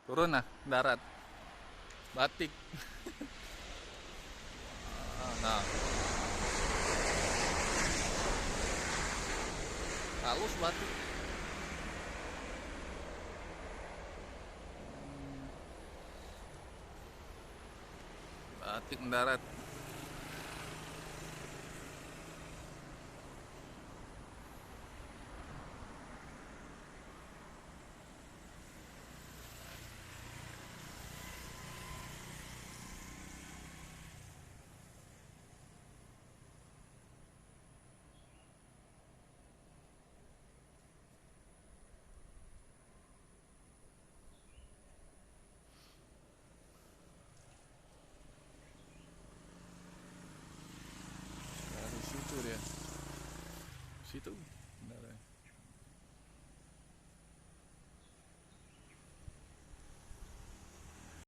Turun nah, darat. Batik. Nah, halus batik. Batik mendarat. Dari situ dia. Situ.